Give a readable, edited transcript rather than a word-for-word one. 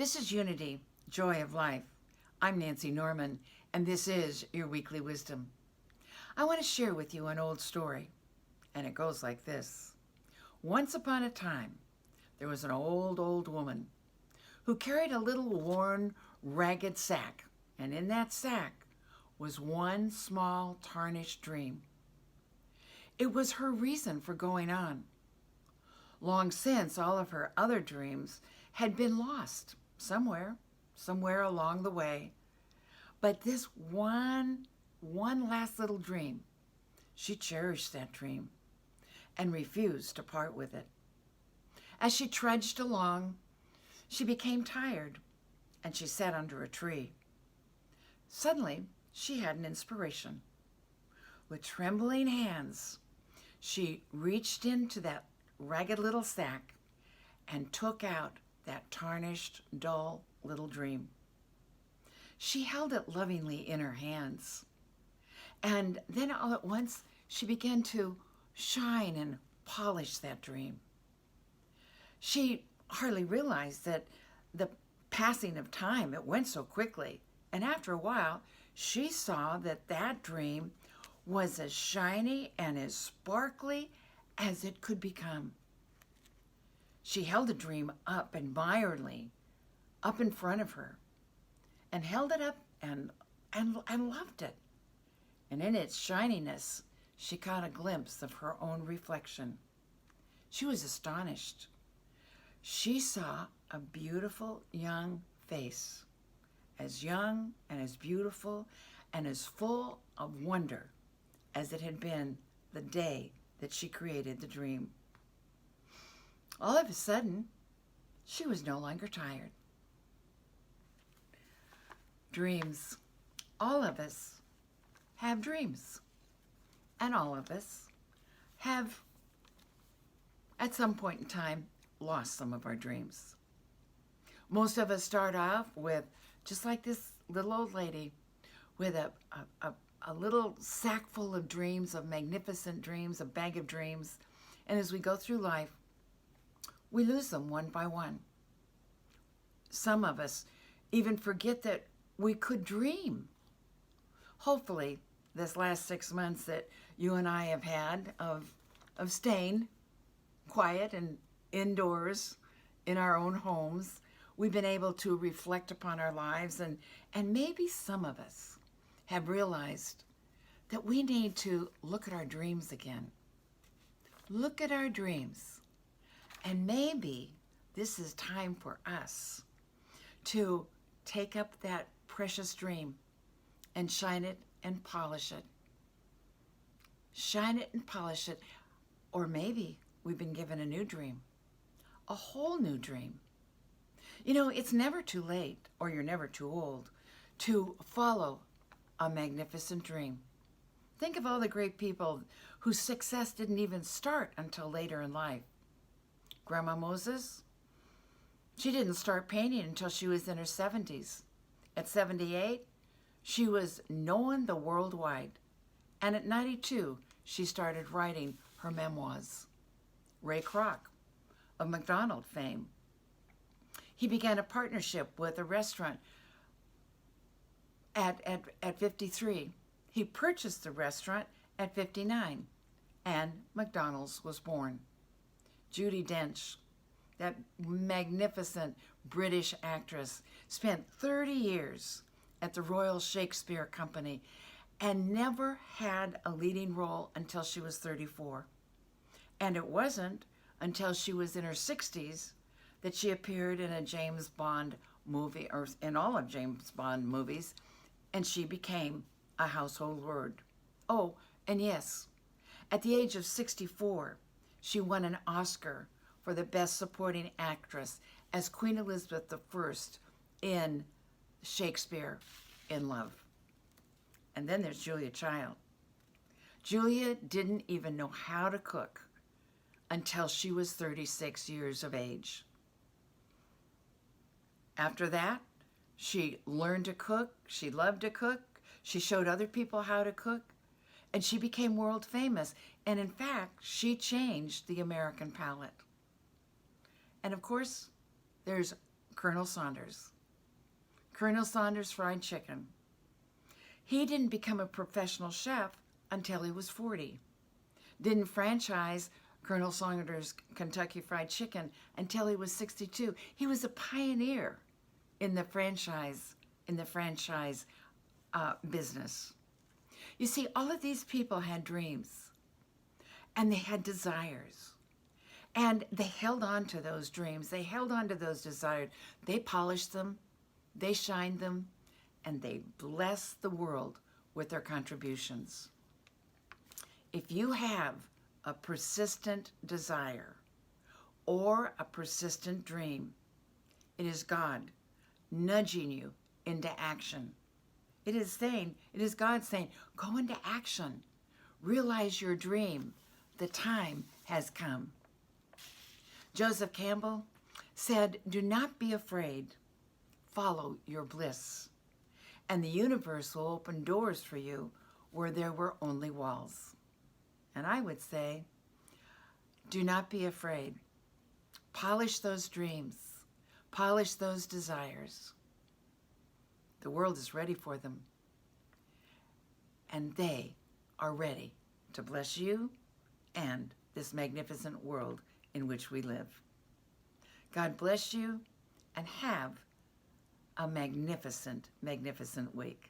This is Unity, Joy of Life. I'm Nancy Norman, and this is your weekly wisdom. I want to share with you an old story, and it goes like this. Once upon a time, there was an old woman who carried a little worn, ragged sack, and in that sack was one small, tarnished dream. It was her reason for going on. Long since, all of her other dreams had been lost somewhere along the way. But this one last little dream, she cherished that dream and refused to part with it. As she trudged along, she became tired and she sat under a tree. Suddenly, she had an inspiration. With trembling hands, she reached into that ragged little sack and took out that tarnished, dull little dream. She held it lovingly in her hands. And then all at once, she began to shine and polish that dream. She hardly realized that the passing of time, it went so quickly. And after a while, she saw that that dream was as shiny and as sparkly as it could become. She held the dream up admiringly, up in front of her, and held it up and loved it. And in its shininess, she caught a glimpse of her own reflection. She was astonished. She saw a beautiful young face, as young and as beautiful and as full of wonder as it had been the day that she created the dream. All of a sudden, she was no longer tired. Dreams. All of us have dreams. And all of us have, at some point in time, lost some of our dreams. Most of us start off with, just like this little old lady, with a little sack full of dreams, of magnificent dreams, a bag of dreams. And as we go through life, we lose them one by one. Some of us even forget that we could dream. Hopefully, this last 6 months that you and I have had of staying quiet and indoors in our own homes, we've been able to reflect upon our lives, and maybe some of us have realized that we need to look at our dreams again. Look at our dreams. And maybe this is time for us to take up that precious dream and shine it and polish it. Shine it and polish it. Or maybe we've been given a new dream, a whole new dream. You know, it's never too late, or you're never too old, to follow a magnificent dream. Think of all the great people whose success didn't even start until later in life. Grandma Moses, she didn't start painting until she was in her 70s. At 78, she was known the worldwide. And at 92, she started writing her memoirs. Ray Kroc, of McDonald fame, he began a partnership with a restaurant at 53. He purchased the restaurant at 59, and McDonald's was born. Judi Dench, that magnificent British actress, spent 30 years at the Royal Shakespeare Company and never had a leading role until she was 34. And it wasn't until she was in her 60s that she appeared in a James Bond movie, or in all of James Bond movies, and she became a household word. Oh, and yes, at the age of 64, she won an Oscar for the Best Supporting Actress as Queen Elizabeth I in Shakespeare in Love. And then there's Julia Child. Julia didn't even know how to cook until she was 36 years of age. After that, she learned to cook. She loved to cook. She showed other people how to cook. And she became world famous. And in fact, she changed the American palate. And of course, there's Colonel Saunders. Colonel Saunders Fried Chicken. He didn't become a professional chef until he was 40. Didn't franchise Colonel Saunders Kentucky Fried Chicken until he was 62. He was a pioneer in the franchise business. You see, all of these people had dreams and they had desires. And they held on to those dreams. They held on to those desires. They polished them, they shined them, and they blessed the world with their contributions. If you have a persistent desire or a persistent dream, it is God nudging you into action. It is God saying, go into action. Realize your dream. The time has come. Joseph Campbell said, do not be afraid. Follow your bliss. And the universe will open doors for you where there were only walls. And I would say, do not be afraid. Polish those dreams. Polish those desires. The world is ready for them. And they are ready to bless you and this magnificent world in which we live. God bless you and have a magnificent, magnificent week.